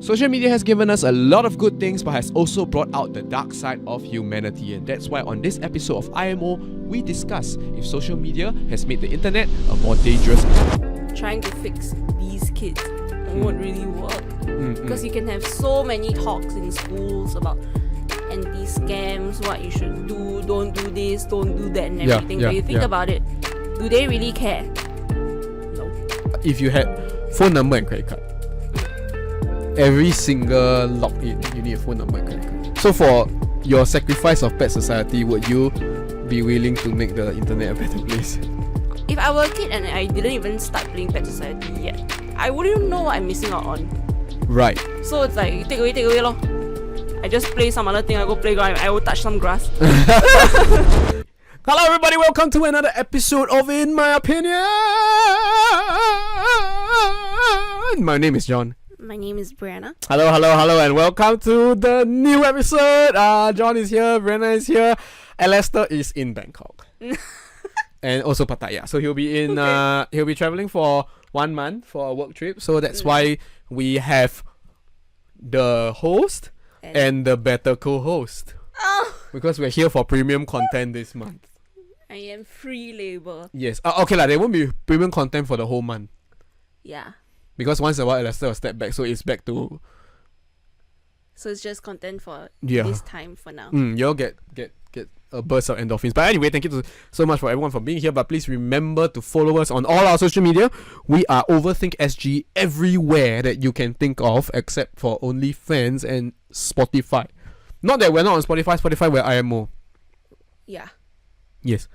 Social media has given us a lot of good things, but has also brought out the dark side of humanity. And that's why on this episode of IMO, we discuss if social media has made the internet a more dangerous place. Trying to fix these kids won't really work. Because you can have so many talks in schools about anti-scams, what you should do, don't do this, don't do that and everything. But you think about it, do they really care? No. If you had phone number and credit card, every single login, you need a phone number and credit card. So for your sacrifice of pet society, would you be willing to make the internet a better place? If I were a kid and I didn't even start playing Pet Society yet, I wouldn't even know what I'm missing out on. Right. So it's like, take away lor. I just play some other thing, I go playground, I will touch some grass. Hello everybody, welcome to another episode of In My Opinion. My name is John. My name is Brianna. Hello, and welcome to the new episode. John is here, Brianna is here, Alastair is in Bangkok. And also Pattaya. So he'll be in he'll be traveling for 1 month for a work trip. So that's why we have the host and the better co-host. Oh. Because we're here for premium content this month. I am free labor. Yes. Okay lah, there won't be premium content for the whole month. Yeah. Because once in a while Alastair will step back, so it's back to. So it's just content for Yeah. this time for now. You'll get a burst of endorphins. But anyway, thank you so much for everyone for being here. But please remember to follow us on all our social media. We are Overthink SG everywhere that you can think of, except for OnlyFans and Spotify. Not that we're not on Spotify. Spotify, we're IMO. Yeah. Yes,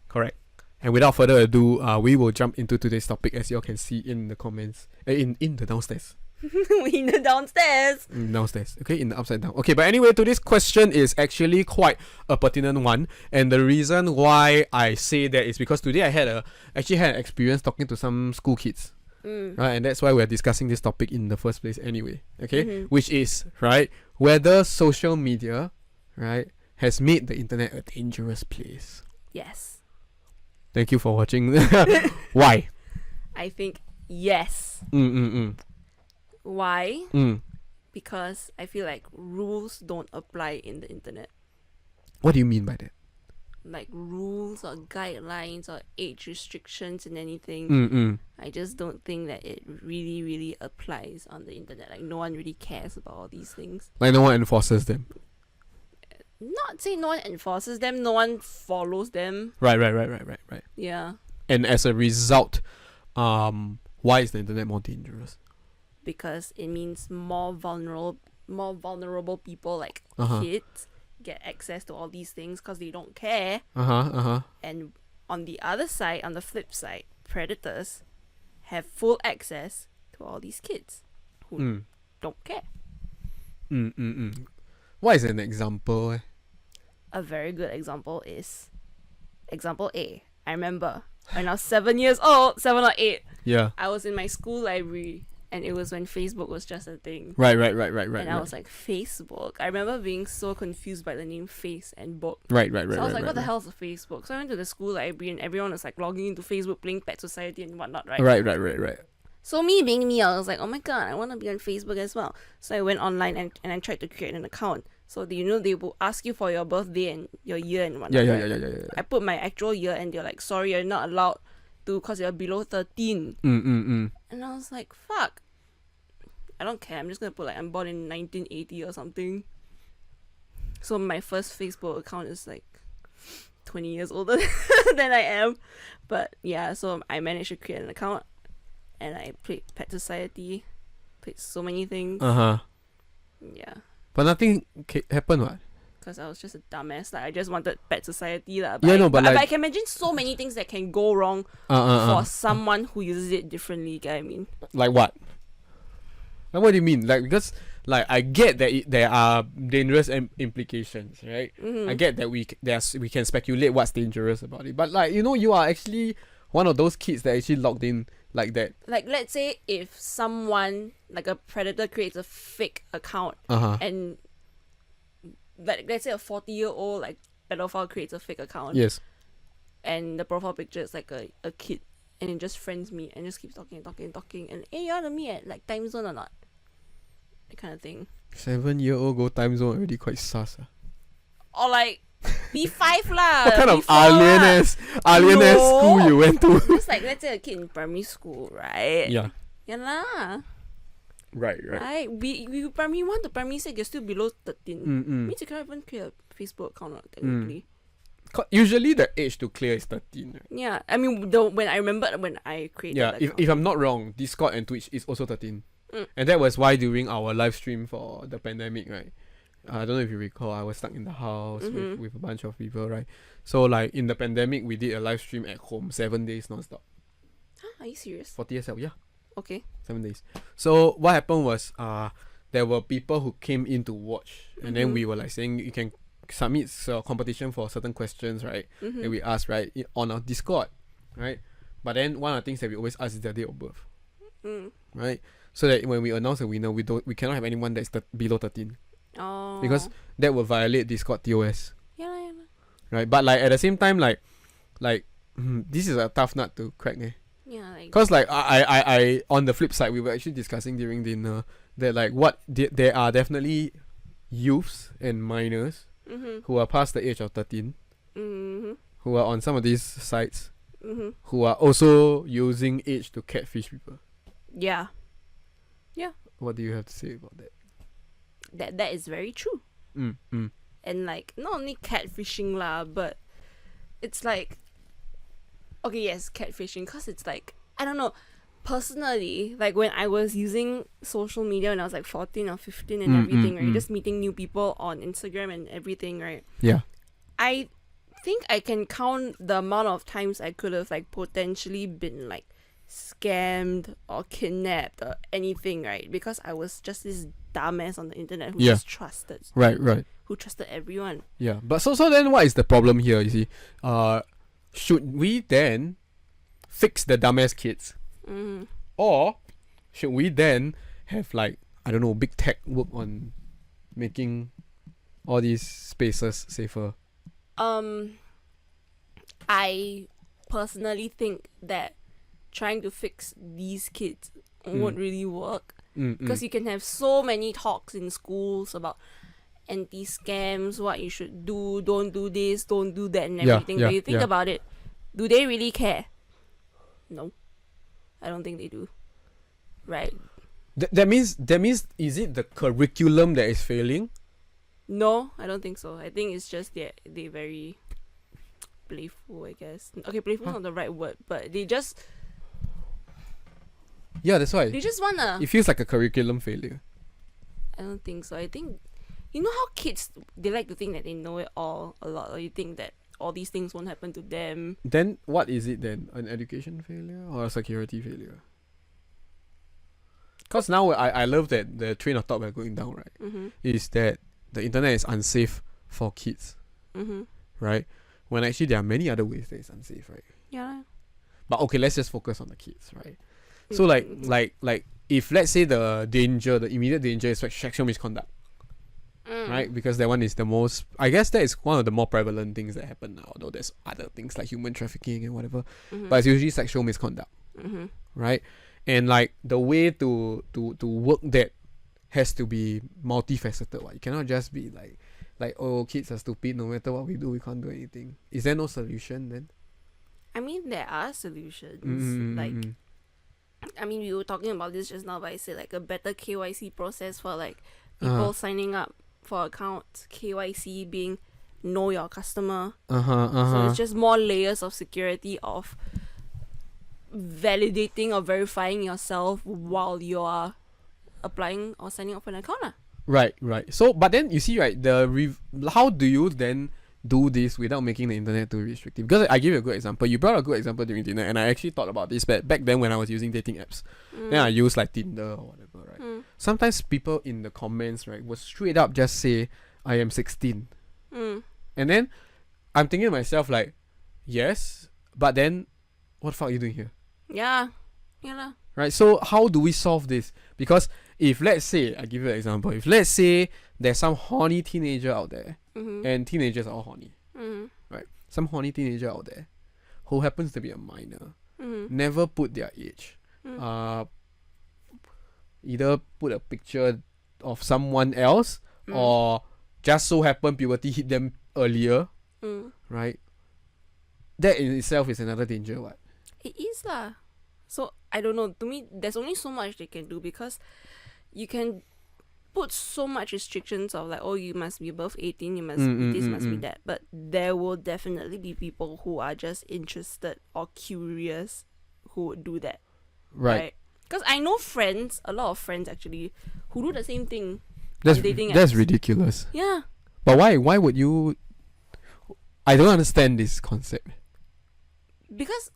correct. And without further ado, we will jump into today's topic, as you all can see in the comments, in the downstairs. In the downstairs. Downstairs, okay, in the upside down. Okay, but anyway, today's question is actually quite a pertinent one, and the reason why I say that is because today I had an experience talking to some school kids, right, and that's why we're discussing this topic in the first place anyway. Okay, which is right whether social media, right, has made the internet a dangerous place. Yes. Thank you for watching. Why? I think yes. Why? Because I feel like rules don't apply in the internet. What do you mean by that? Like rules or guidelines or age restrictions and anything. I just don't think that it really, really applies on the internet. Like no one really cares about all these things. Like no one enforces them. Not say no one enforces them, no one follows them. Right. Yeah. And as a result, why is the internet more dangerous? Because it means more vulnerable people like kids get access to all these things because they don't care. And on the other side, on the flip side, predators have full access to all these kids who don't care. What is an example? A very good example is example A. I remember when I was 7 years old, 7 or 8. Yeah. I was in my school library. And it was when Facebook was just a thing. Right. And I was like, Facebook? I remember being so confused by the name Face and Book. Right. So I was like, what the hell is a Facebook? So I went to the school library and everyone was like logging into Facebook, playing Pet Society and whatnot, right? Right. So me being me, I was like, oh my god, I want to be on Facebook as well. So I went online and I tried to create an account. So they will ask you for your birthday and your year and whatnot. Yeah. I put my actual year and they're like, sorry, you're not allowed to because you're below 13. And I was like, fuck. I don't care. I'm just going to put like I'm born in 1980 or something. So my first Facebook account is like 20 years older than I am. But yeah, so I managed to create an account and I played Pet Society. Played so many things. Yeah. But nothing happened, what? Because I was just a dumbass. Like I just wanted Pet Society. But But I can imagine so many things that can go wrong for someone who uses it differently. Get what I mean? Like what? Like what do you mean? Like because like I get that there are dangerous implications, right? I get that we can speculate what's dangerous about it. But like you are actually one of those kids that actually logged in like that. Like let's say if someone like a predator creates a fake account and like let's say a 40-year-old like pedophile creates a fake account. Yes. And the profile picture is like a kid and it just friends me and just keeps talking and hey, you want to meet at like time zone or not? That kind of thing. 7-year-old go time zone already quite sus. Or like P5 lah. What kind of P4 lah. alien ass school you went to? Just like, let's say a kid in primary school, right? Yeah. Yeah lah. Right. Right. We primary 1 to primary 6, you're still below 13. Means you cannot even create a Facebook account technically. Usually the age to clear is 13. Right? Yeah. I mean, when I created Yeah, that if I'm not wrong, Discord and Twitch is also 13. And that was why during our live stream for the pandemic, right? I don't know if you recall, I was stuck in the house with a bunch of people, right? So like in the pandemic, we did a live stream at home 7 days non-stop. Huh? Are you serious? For TSL, yeah. Okay. 7 days. So what happened was there were people who came in to watch, and then we were like saying you can submit a competition for certain questions, right? And we asked, right, on our Discord, right? But then one of the things that we always ask is their date of birth, right? So that when we announce a winner, we cannot have anyone that's below 13. Oh. Because that will violate Discord TOS. Yeah. Right? But like at the same time, like this is a tough nut to crack, eh? Yeah, like, Cause like I on the flip side, we were actually discussing during dinner that like there are definitely youths and minors who are past the age of 13, who are on some of these sites, who are also using age to catfish people. Yeah. What do you have to say about that? That is very true. And like, not only catfishing lah, but it's like, okay, yes, catfishing, because it's like, I don't know, personally, like when I was using social media when I was like 14 or 15 and everything, right, just meeting new people on Instagram and everything, right, Yeah. I think I can count the amount of times I could have like potentially been like scammed or kidnapped or anything, right, because I was just this dumbass on the internet who just trusted, Right. who trusted everyone. Yeah, but so then what is the problem here? You see, should we then fix the dumbass kids, or should we then have like, I don't know, big tech work on making all these spaces safer? I personally think that trying to fix these kids won't really work, because you can have so many talks in schools about anti-scams, what you should do, don't do this, don't do that, and everything. But you think about it, do they really care? No, I don't think they do. Right? That means is it the curriculum that is failing? No, I don't think so. I think it's just they very playful, I guess. Okay, playful is not the right word, but they just that's why they just wanna. it feels like a curriculum failure. I don't think so. I think, you know how kids, they like to think that they know it all a lot, or you think that all these things won't happen to them. Then what is it then? An education failure or a security failure? Because now I love that the train of thought we're going down, right? Is that the internet is unsafe for kids, right? When actually there are many other ways that it's unsafe, right? Yeah. But okay, let's just focus on the kids, right? So like if let's say the immediate danger is sexual misconduct, right? Because that one is the most, I guess that is one of the more prevalent things that happen now, although there's other things like human trafficking and whatever, but it's usually sexual misconduct, right? And like the way to work that has to be multifaceted. Right? You cannot just be like, oh, kids are stupid, no matter what we do, we can't do anything. Is there no solution then? I mean, there are solutions. Like, I mean, we were talking about this just now, but I said like a better KYC process for like people signing up for accounts. KYC being know your customer. So it's just more layers of security of validating or verifying yourself while you are applying or signing up for an account. Right. So, but then you see, right, how do you then do this without making the internet too restrictive? Because I give you a good example. You brought a good example during dinner, and I actually thought about this back then when I was using dating apps. Then I used like Tinder or whatever, right? Sometimes people in the comments, right, will straight up just say, I am 16. And then I'm thinking to myself like, yes, but then what the fuck are you doing here? Yeah. Right, so how do we solve this? Because if let's say, I give you an example, if let's say there's some horny teenager out there, and teenagers are all horny, right? Some horny teenager out there who happens to be a minor, never put their age, either put a picture of someone else, or just so happen puberty hit them earlier, right? That in itself is another danger. What? It is lah. So I don't know. To me, there's only so much they can do, because you can put so much restrictions of like, oh, you must be above 18, you must be this, must be that. But there will definitely be people who are just interested or curious who would do that. Right. Because I know friends, a lot of friends actually, who do the same thing. That's on dating that's apps. ridiculous. Yeah. But why? Why would you? I don't understand this concept. Because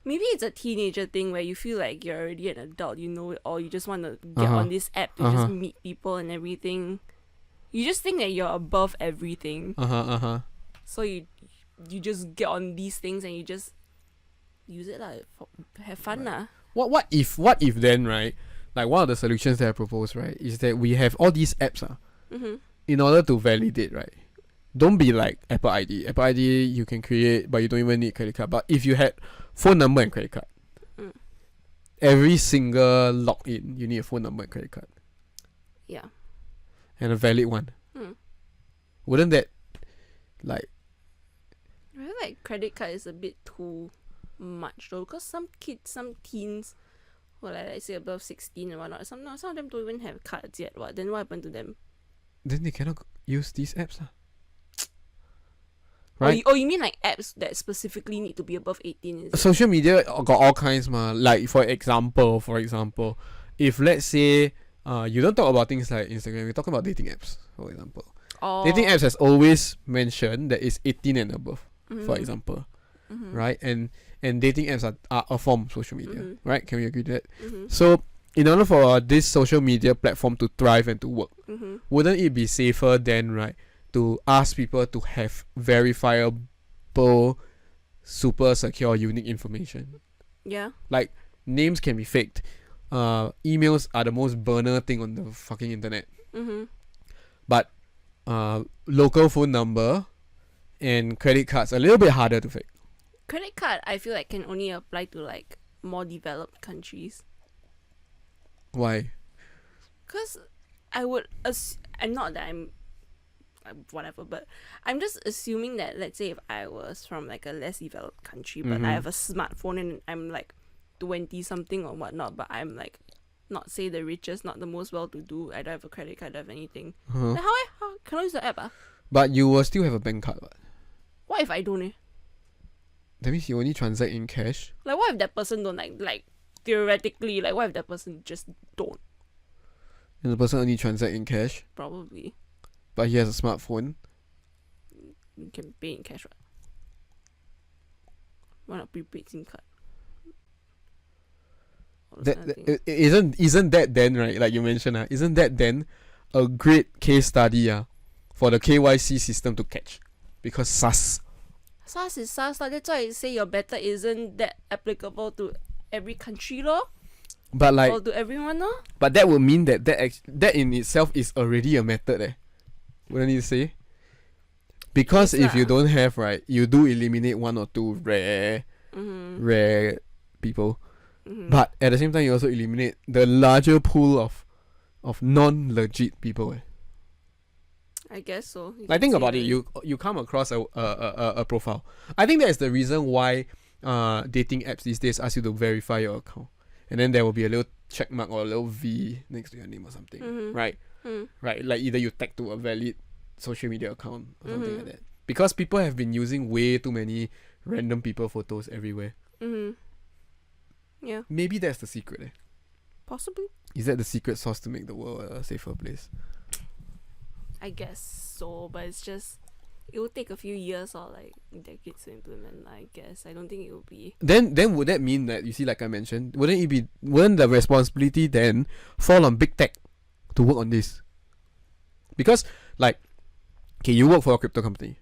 maybe it's a teenager thing where you feel like you're already an adult, you know it all, you just want to get on this app to just meet people and everything. You just think that you're above everything. So you just get on these things and you just use it like have fun lah. What if then, right? Like, one of the solutions that I propose, right, is that we have all these apps in order to validate, right? Don't be like Apple ID. Apple ID you can create, but you don't even need credit card. But if you had phone number and credit card, every single login you need a phone number and credit card. Yeah. And a valid one. Wouldn't that, like... I feel like credit card is a bit too much though, because some kids, some teens, who are like, let's say above 16 and whatnot, some of them don't even have cards yet. Then what happened to them? Then they cannot use these apps. Right? Oh, you mean like apps that specifically need to be above 18? Is it? Social media got all kinds, like, for example, if let's say you don't talk about things like Instagram, we talk about dating apps, for example. Dating apps has always mentioned that it's 18 and above, for example. Right? And dating apps are a form of social media, right? Can we agree to that? So in order for this social media platform to thrive and to work, wouldn't it be safer then, right, to ask people to have verifiable, super secure, unique information? Yeah. Like, names can be faked. Emails are the most burner thing on the fucking internet. But local phone number and credit cards are a little bit harder to fake. Credit card, I feel like can only apply to like more developed countries. Why? Because I would I'm not that I'm whatever, but I'm just assuming that, let's say if I was from like a less developed country, but I have a smartphone and I'm like 20 something or whatnot, but I'm like not say the richest, not the most well-to-do, I don't have a credit card, I don't have anything. Like, how can I use the app? But you will still have a bank card. What if I don't? That means you only transact in cash. Like, what if that person don't like theoretically, like what if that person just don't? And the person only transact in cash. Probably. But he has a smartphone. You can pay in cash, right? Why not prepaid SIM card? Isn't that then, right? Like you mentioned, isn't that then a great case study for the KYC system to catch? Because SARS is SARS. That's why I say your beta isn't that applicable to every country, lor. But like, or to everyone, lor. But that would mean that in itself is already a method, wouldn't you say? Because if you don't have, right, you do eliminate one or two rare people. But at the same time, you also eliminate the larger pool of non-legit people. I guess so. Like, think about it. You come across a profile. I think that is the reason why dating apps these days ask you to verify your account, and then there will be a little check mark or a little V next to your name or something, right? Right, like either you tag to a valid social media account or something like that. Because people have been using way too many random people photos everywhere. Yeah. Maybe that's the secret. Possibly. Is that the secret sauce to make the world a safer place? I guess so, but it's just, it will take a few years or like decades to implement, I guess. I don't think it will be. Then would that mean that, you see, like I mentioned, wouldn't the responsibility then fall on big tech to work on this? Because, like, okay, you work for a crypto company.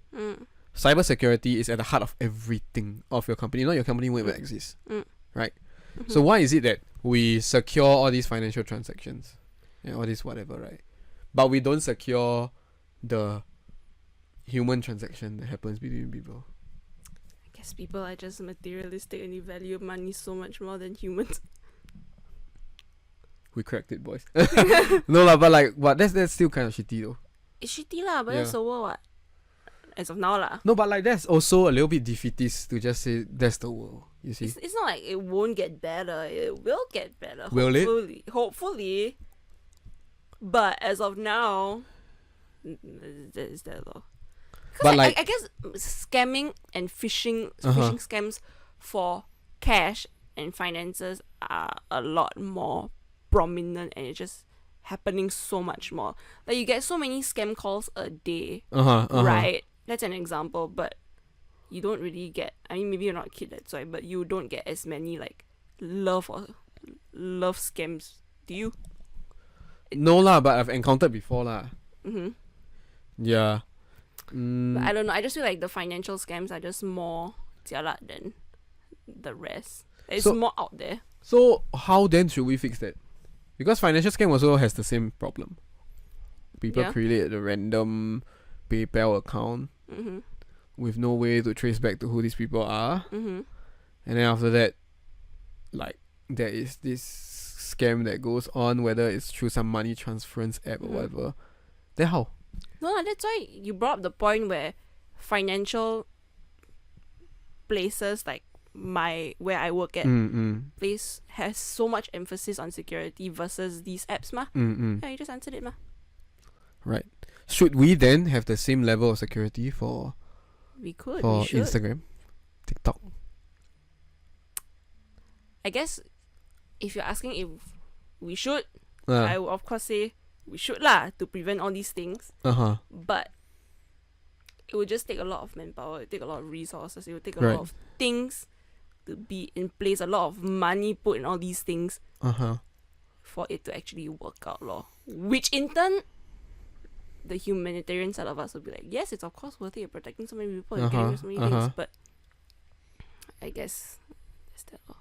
Cybersecurity is at the heart of everything of your company. Not your company won't even exist. Right? So why is it that we secure all these financial transactions and all this whatever, right? But we don't secure the human transaction that happens between people? I guess people are just materialistic and they value money so much more than humans. We cracked it, boys. No lah, but that's still kind of shitty though. It's shitty lah, but Yeah. that's the world what. As of now lah. No, but like that's also a little bit defeatist to just say that's the world. You see? It's not like it won't get better. It will get better. Will it? Hopefully. But as of now, is that though? But like, I guess scamming and phishing Uh-huh. scams for cash and finances are a lot more prominent, and it's just happening so much more. Like you get so many scam calls a day, right? That's an example, but you don't really get. I mean, maybe you're not a kid, that's why, but you don't get as many like love scams. Do you? No lah, but I've encountered before lah. Mm-hmm. Yeah. But I don't know. I just feel like the financial scams are just more jialat than the rest. It's So- more out there. So how then should we fix that? Because financial scam also has the same problem. People Yeah. create a random PayPal account Mm-hmm. with no way to trace back to who these people are, Mm-hmm. and then after that, like there is this scam that goes on, whether it's through some money transference app or Mhm. whatever. Then how? No, that's why you brought up the point where financial places like where I work at place has so much emphasis on security versus these apps mah. Yeah, you just answered it mah. Right. Should we then have the same level of security for We should. Instagram, TikTok? I guess if you're asking if we should, Uh I would of course say we should lah to prevent all these things. huh. But it would just take a lot of manpower, it would take a lot of resources, it would take a Right. lot of things to be in place, a lot of money put in all these things for it to actually work out lor. Which in turn, the humanitarian side of us will be like, yes, it's of course worth it, protecting so many people and getting rid of so many things, but I guess that's that lor.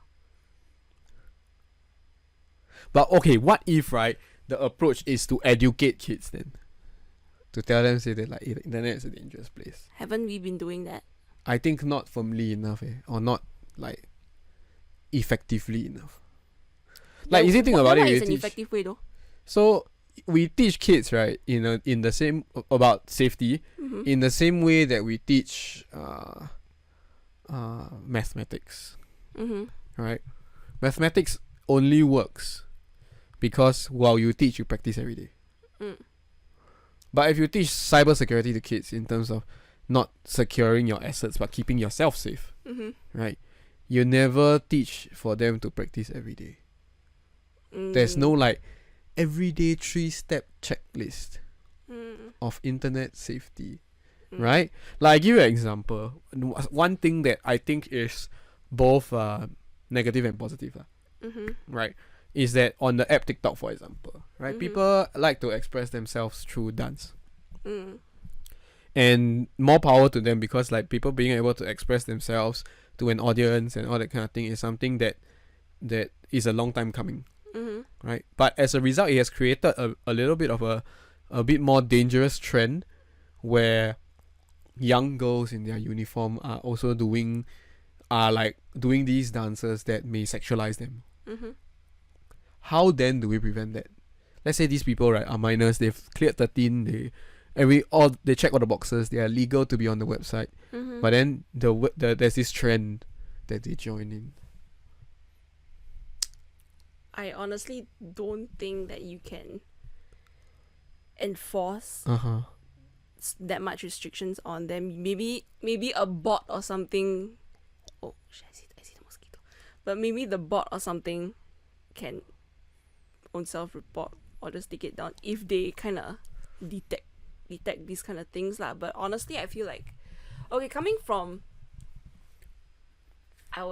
But okay, what if right the approach is to educate kids then? To tell them say that like the internet is a dangerous place. Haven't we been doing that? I think not firmly enough, or not like effectively enough. Like easy thing about it, What you is an teach. effective way though? So we teach kids right in the same about safety Mm-hmm. in the same way that we teach mathematics, Mm-hmm. right? Mathematics only works because while you teach, you practice every day. Mm. But if you teach cybersecurity to kids in terms of not securing your assets but keeping yourself safe, Mm-hmm. right? You never teach for them to practice every day. There's no like everyday 3-step checklist of internet safety, right? Like I give you an example. One thing that I think is both negative and positive, Mm-hmm. right? Is that on the app TikTok, for example, right? Mhm. People like to express themselves through dance. Mm. And more power to them, because like people being able to express themselves to an audience and all that kind of thing is something that is a long time coming, Mm-hmm. right? But as a result, it has created a little bit of a bit more dangerous trend where young girls in their uniform are also doing these dances that may sexualize them. Mm-hmm. How then do we prevent that? Let's say these people, right, are minors, they've cleared 13, they check all the boxes, they are legal to be on the website. Mm-hmm. But then there's this trend that they join in. I honestly don't think that you can enforce that much restrictions on them. Maybe a bot or something. Oh shit! I see the mosquito. But maybe the bot or something can own self-report or just take it down if they kind of detect these kind of things lah. But honestly, I feel like, okay, coming from, I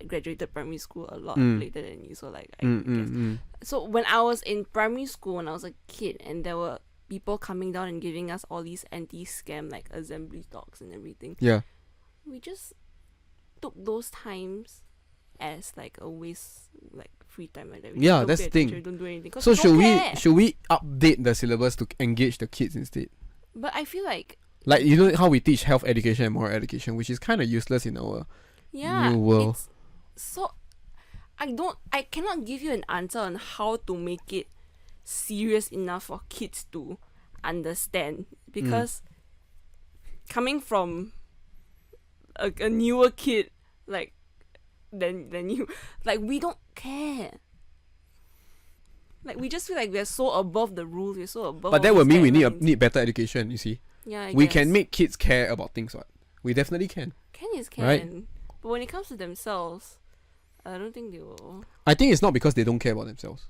graduated primary school a lot later than you, so like I guess. So when I was in primary school, when I was a kid, and there were people coming down and giving us all these anti-scam like assembly talks and everything, Yeah. we just took those times as like a waste, like free time like that. We Yeah, don't that's pay the thing. attention, don't do anything. 'Cause So we don't care. should we update the syllabus to engage the kids instead? But I feel like, Like, you know how we teach health education and moral education, which is kind of useless in our yeah, new world. it's so. I cannot give you an answer on how to make it serious enough for kids to understand, because coming from a newer kid like than you, like, we don't care. Like, we just feel like we're so above the rules, we're so above. But that all would these mean we guidelines. need better education. You see, Yeah, I we guess. can make kids care about things. What we definitely can. Can, Right. but when it comes to themselves, I don't think they will. I think it's not because they don't care about themselves.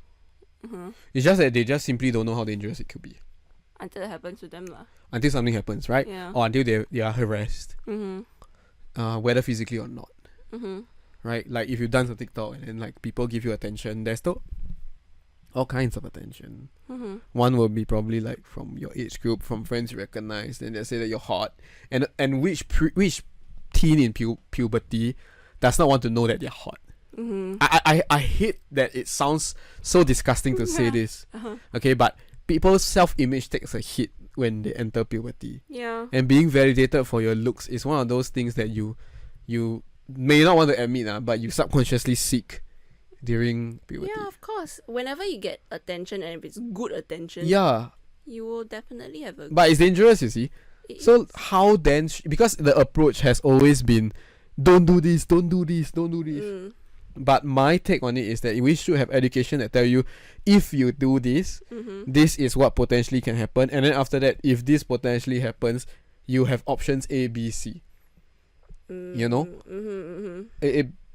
It's just that they just simply don't know how dangerous it could be Until it happens to them lah. until something happens, right? Yeah. Or until they are harassed, whether physically or not, right? Like if you've done some TikTok and then like people give you attention, there's still all kinds of attention. One will be probably like from your age group, from friends you recognize, then they say that you're hot, and which teen in puberty does not want to know that they're hot. I hate that it sounds so disgusting to say this. Okay, but people's self-image takes a hit when they enter puberty. Yeah. And being validated for your looks is one of those things that you may not want to admit, but you subconsciously seek during puberty. Yeah, of course. Whenever you get attention, and if it's good attention, Yeah, you will definitely have a. but it's dangerous, you see. So it's- how then? Because the approach has always been, don't do this, don't do this, don't do this. But my take on it is that we should have education that tell you, if you do this, this is what potentially can happen, and then after that, if this potentially happens, you have options A, B, C. You know,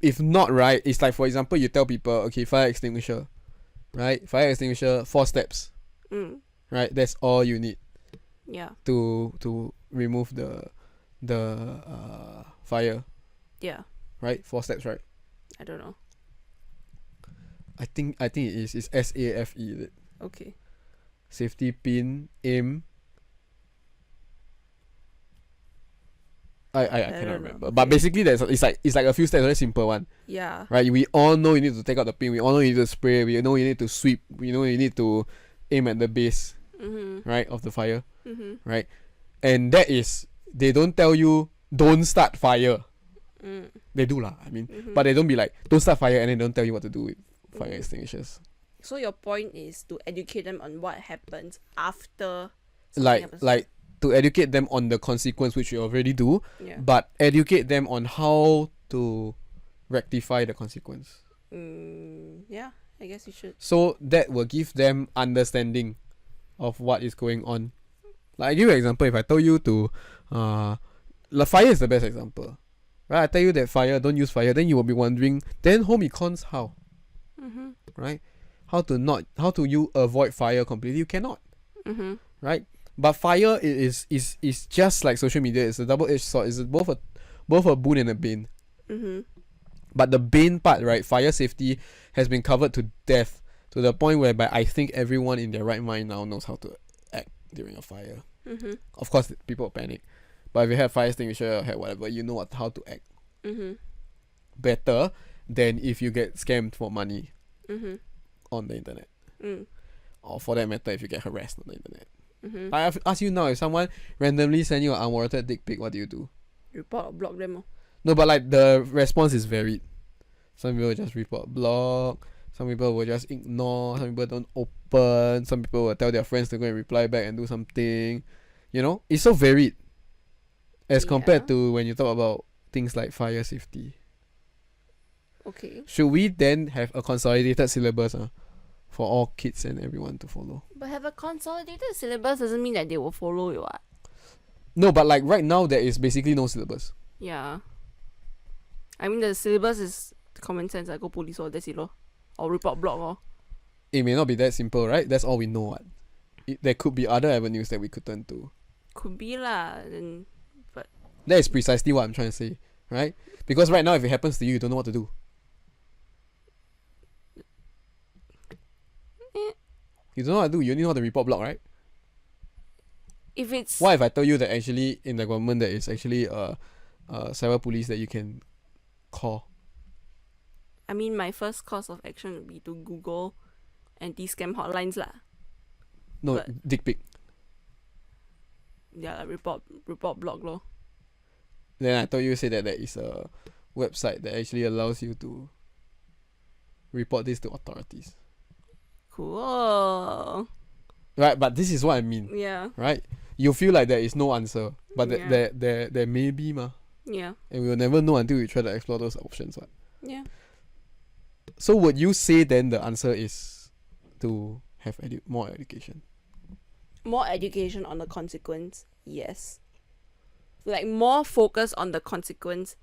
if not, right, it's like, for example, you tell people, okay, fire extinguisher, right? Fire extinguisher, 4 steps, right? That's all you need Yeah. to remove the fire, Yeah. right? 4 steps, right? I don't know. I think it is. It's SAFE. Is it? Okay. Safety pin, aim. I cannot don't know. remember. But Okay. basically it's like a few steps, very simple one. Yeah. Right? We all know you need to take out the pin, we all know you need to spray, we know you need to sweep, we know you need to aim at the base, right, of the fire. Right? And that is, they don't tell you don't start fire. They do lah, I mean. But they don't be like, don't start fire, and then don't tell you what to do with fire extinguishers. So your point is to educate them on what happens after something happens. Like to educate them on the consequence, which we already do, Yeah. but educate them on how to rectify the consequence. Yeah, I guess you should. So that will give them understanding of what is going on. Like I give you an example, if I tell you to fire is the best example. Right? I tell you that fire, don't use fire, then you will be wondering, then home econs how? Right? How to you avoid fire completely? You cannot. Right? But fire is just like social media. It's a double-edged sword. It's both a boon and a bane. But the bane part, right, fire safety has been covered to death, to the point whereby I think everyone in their right mind now knows how to act during a fire. Of course, people panic, but if you have fire extinguisher, have whatever, you know how to act better than if you get scammed for money on the internet, or for that matter, if you get harassed on the internet. I ask you now, if someone randomly send you an unwarranted dick pic, what do you do? Report or block them. No, but like the response is varied. Some people will just report, block. Some people will just ignore. Some people don't open. Some people will tell their friends to go and reply back and do something. You know, it's so varied as compared to when you talk about things like fire safety. Okay. Should we then have a consolidated syllabus for all kids and everyone to follow? But have a consolidated syllabus doesn't mean that they will follow you. No, but like right now there is basically no syllabus. Yeah. I mean the syllabus is common sense. I go police or that's it lor. Or report block or. It may not be that simple, right? That's all we know. There could be other avenues that we could turn to. Could be lah. Then, but That is precisely what I'm trying to say, right? Because right now, if it happens to you, you don't know what to do. You don't know what to do. You only know how to report block, right? if it's What if I tell you that actually in the government there is actually cyber police that you can call? I mean, my first course of action would be to Google anti-scam hotlines lah. No, But- dick pic. Yeah, like report blog lor. Then I told you say that there is a website that actually allows you to report this to authorities. Cool. Right, but this is what I mean. Yeah. Right? You feel like there is no answer, but Yeah. there may be ma. Yeah. And we will never know until we try to explore those options. Right? Yeah. So would you say then the answer is to have more education? More education on the consequence, yes. Like more focus on the consequence,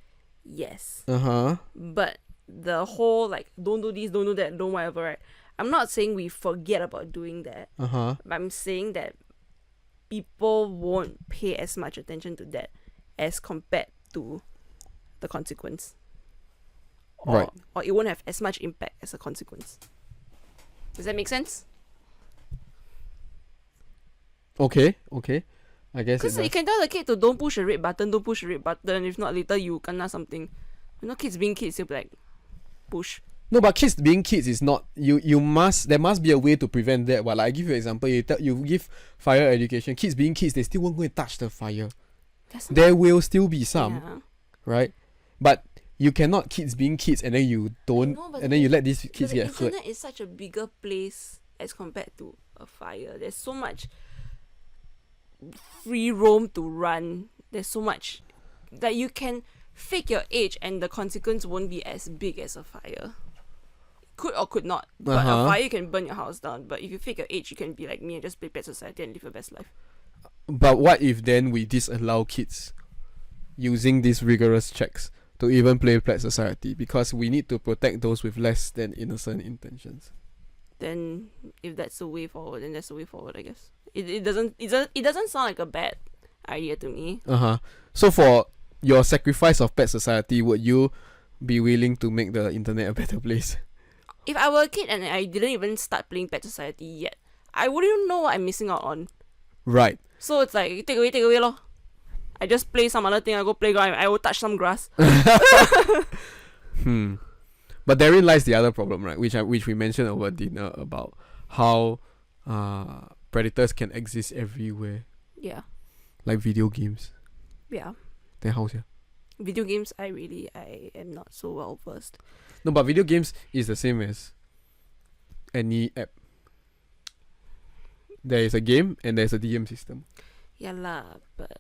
yes. But the whole like don't do this, don't do that, don't whatever, right? I'm not saying we forget about doing that. But I'm saying that people won't pay as much attention to that as compared to the consequence. Right. Or it won't have as much impact as a consequence. Does that make sense? Okay. I guess Because you can tell the kid to don't push the red button, don't push the red button. If not, later you kena something. You know, kids being kids, you'll be like, push. No, but kids being kids is not there must be a way to prevent that. But like I give you an example, you give fire education, kids being kids, they still won't go and touch the fire. There will still be some, right? But you cannot kids being kids and then you don't, and then you let these kids get hurt. The internet is such a bigger place as compared to a fire. There's so much free roam to run. There's so much that you can fake your age and the consequence won't be as big as a fire. Could or could not. But a fire can burn your house down. But if you fake your age, you can be like me and just play Pet Society and live your best life. But what if then we disallow kids using these rigorous checks to even play Pet Society? Because we need to protect those with less than innocent intentions. Then if that's the way forward, then that's the way forward, I guess. It doesn't sound like a bad idea to me. So for your sacrifice of Pet Society, would you be willing to make the internet a better place? If I were a kid and I didn't even start playing Pet Society yet, I wouldn't even know what I'm missing out on. Right. So it's like take away lor. I just play some other thing. I go playground. I will touch some grass. But therein lies the other problem, right? Which we mentioned over dinner about how predators can exist everywhere. Yeah. Like video games. Yeah. Then how's here? Video games, I am not so well versed. No, but video games is the same as any app. There is a game and there's a DM system. Yeah lah, but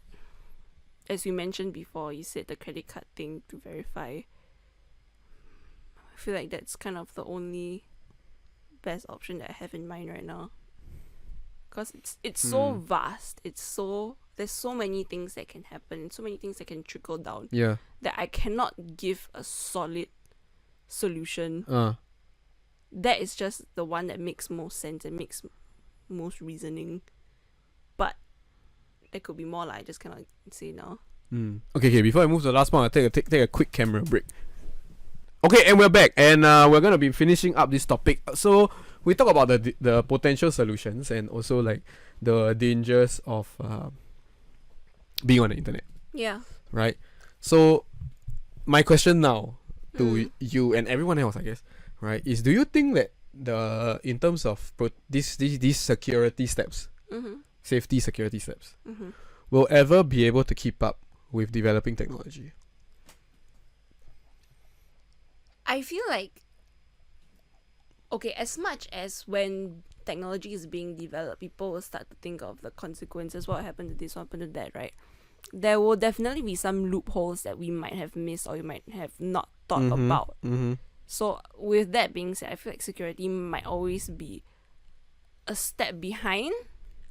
as we mentioned before, you said the credit card thing to verify. I feel like that's kind of the only best option that I have in mind right now. Because it's so vast. There's so many things that can happen, so many things that can trickle down. Yeah. That I cannot give a solid solution. That is just the one that makes most sense and makes most reasoning. But there could be more, like I just cannot say now. Okay, before I move to the last one, I'll take a quick camera break. Okay, and we're back, and we're gonna be finishing up this topic. So we talk about the potential solutions and also like the dangers of being on the internet. Yeah. Right. So my question now to you and everyone else, I guess, right, is do you think that in terms of these security steps, safety security steps, will ever be able to keep up with developing technology? I feel like, okay, as much as when technology is being developed, people will start to think of the consequences, what happened to this, what happened to that, right? There will definitely be some loopholes that we might have missed or we might have not thought about. So with that being said, I feel like security might always be a step behind,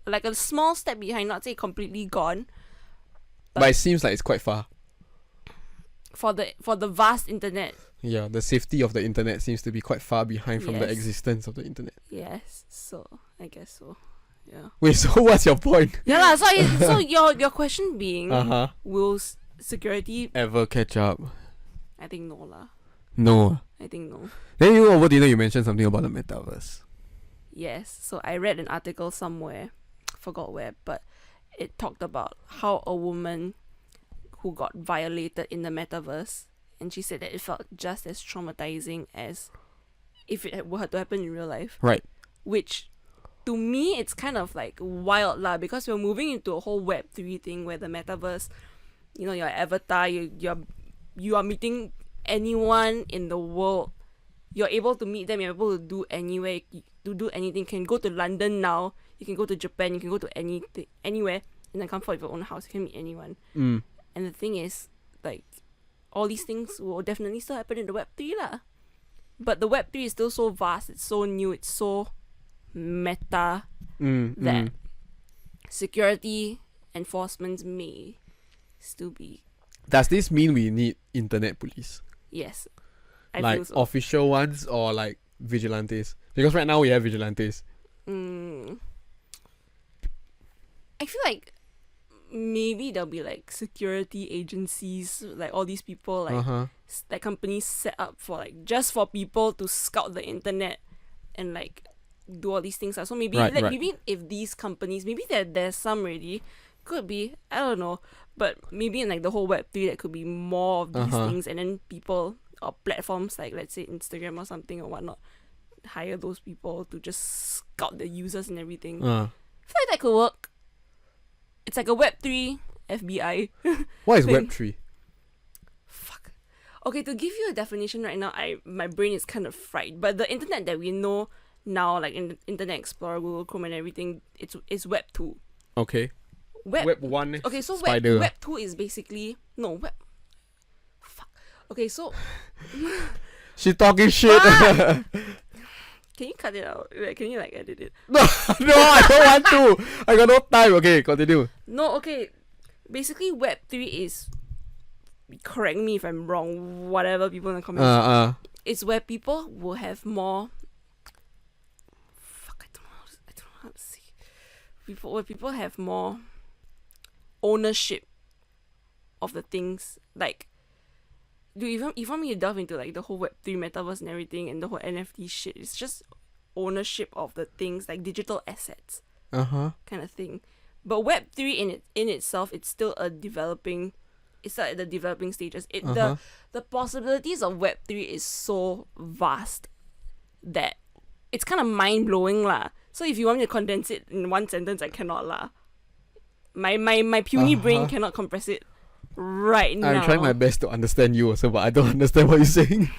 like a small step behind, not say completely gone. But it seems like it's quite far. For the vast internet. Yeah, the safety of the internet seems to be quite far behind from the existence of the internet. Yes, so I guess so. Yeah. Wait, so what's your point? Yeah lah. So your question being, will security ever catch up? I think no lah. No. I think no. Then over dinner you mentioned something about the metaverse. Yes. So I read an article somewhere, forgot where, but it talked about how a woman who got violated in the metaverse, and she said that it felt just as traumatizing as if it were to happen in real life. Right. Which, to me, it's kind of like wild lah, because we're moving into a whole Web3 thing where the metaverse, you know, your avatar, you are meeting anyone in the world you're able to meet them. You're able to do anywhere, to do anything. You can go to London now. You can go to Japan. You can go to anywhere in the comfort of your own house. You can meet anyone. Mm. And the thing is, like, all these things will definitely still happen in the Web 3 lah. But the Web 3 is still so vast. It's so new. It's so meta that security enforcement may still be. Does this mean we need internet police? Yes. I Like feel so. official ones or like vigilantes? Because right now we have vigilantes. I feel like maybe there'll be like security agencies, like all these people, like like companies set up for like just for people to scout the internet and like do all these things. So maybe maybe if these companies, maybe there's some already, could be, I don't know, but maybe in like the whole Web 3 there could be more of these things, and then people or platforms like let's say Instagram or something or whatnot hire those people to just scout the users and everything. I feel like that could work. It's like a Web 3 FBI. What is thing. Web 3? Fuck. Okay, to give you a definition right now, my brain is kind of fried. But the internet that we know now, like in Internet Explorer, Google Chrome and everything, it's Web 2. Okay. Web 1 Okay, so Spider. Web 2 is basically... No, Web... Fuck. Okay, so... She talking shit. Can you cut it out? Like, can you like edit it? No, I don't want to. I got no time. Okay, continue. No, okay. Basically, Web 3 is... Correct me if I'm wrong, whatever people in the comments. It's where people will have more... Fuck, I don't know how to say. Where people have more ownership of the things. Like, dude, if you want me to delve into like the whole Web 3 metaverse and everything and the whole NFT shit, it's just ownership of the things, like digital assets. Kind of thing. But Web 3 in itself, it's still it's still at the developing stages. The possibilities of Web 3 is so vast that it's kind of mind blowing lah. So if you want me to condense it in one sentence, I cannot lah. My puny brain cannot compress it right now. I'm trying my best to understand you also, but I don't understand what you're saying.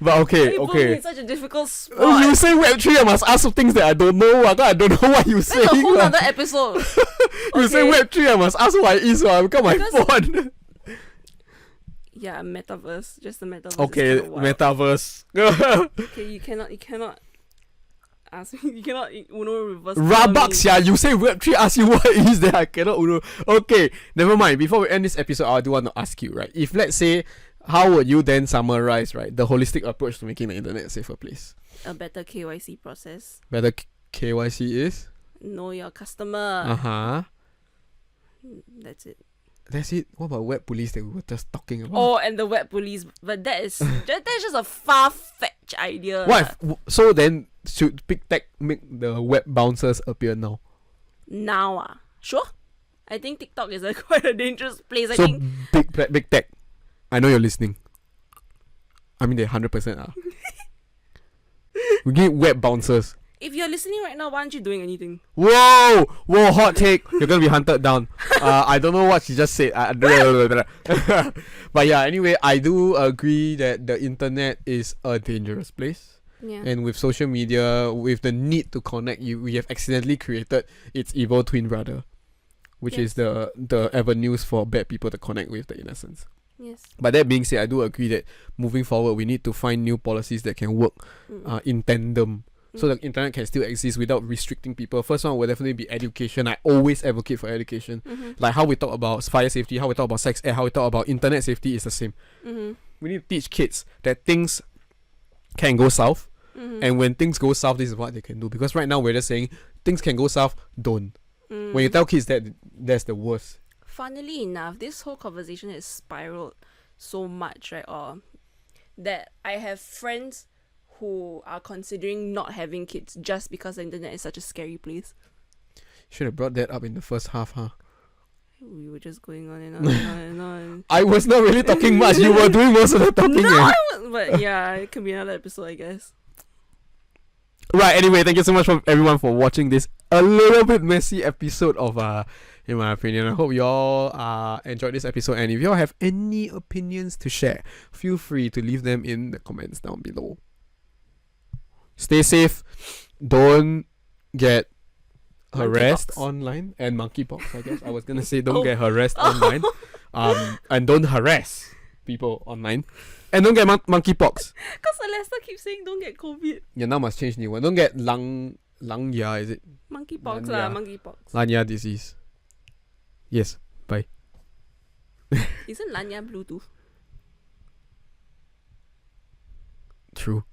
But okay. It's such a difficult spot. You say Web 3, I must ask some things that I don't know. I don't know what you say. That's a whole other episode. You say Web 3, I must ask what it is. So I become my phone. Yeah, metaverse. Just the metaverse. Okay, metaverse. Okay, you cannot ask me. You cannot Uno reverse. Rabaks, yeah. You say Web 3, ask you what it is, then I cannot Uno. Okay, never mind. Before we end this episode, I do want to ask you, right? If let's say, how would you then summarize, right, the holistic approach to making the internet a safer place? A better KYC process. Better KYC is? Know your customer. That's it. That's it. What about web police that we were just talking about? Oh, and the web police, but that's just a far-fetched idea. What? So then, should big tech make the web bouncers appear now? Now, sure. I think TikTok is quite a dangerous place. So big tech, I know you're listening. I mean, they 100% are. We need web bouncers. If you're listening right now, why aren't you doing anything? Whoa, hot take. You're gonna be hunted down. I don't know what she just said. But yeah, anyway, I do agree that the internet is a dangerous place. Yeah. And with social media, with the need to connect, we have accidentally created its evil twin brother, which is the avenues for bad people to connect with, in essence. Yes. But that being said, I do agree that moving forward, we need to find new policies that can work in tandem. So the internet can still exist without restricting people. First one will definitely be education. I always advocate for education. Like how we talk about fire safety, how we talk about sex ed, how we talk about internet safety is the same. We need to teach kids that things can go south. And when things go south, this is what they can do. Because right now we're just saying things can go south, don't. When you tell kids that, that's the worst. Funnily enough, this whole conversation has spiraled so much, right? Or that I have friends who are considering not having kids just because the internet is such a scary place. Should have brought that up in the first half, huh? We were just going on and on and on and on. I was not really talking much. You were doing most of the talking. But yeah, it can be another episode, I guess. Right, anyway, thank you so much for everyone for watching this a little bit messy episode of in my opinion. I hope y'all enjoyed this episode, and if y'all have any opinions to share, feel free to leave them in the comments down below. Stay safe. Don't get harassed Monkeypox. online, and monkeypox. I guess I was gonna say don't Oh. get harassed online. And don't harass people online, and don't get monkeypox. Because Alesta keeps saying don't get COVID. Yeah, now must change new one. Don't get langya, is it? Monkeypox Lanya. monkeypox. Lanya disease. Yes. Bye. Isn't Lanya Bluetooth? True.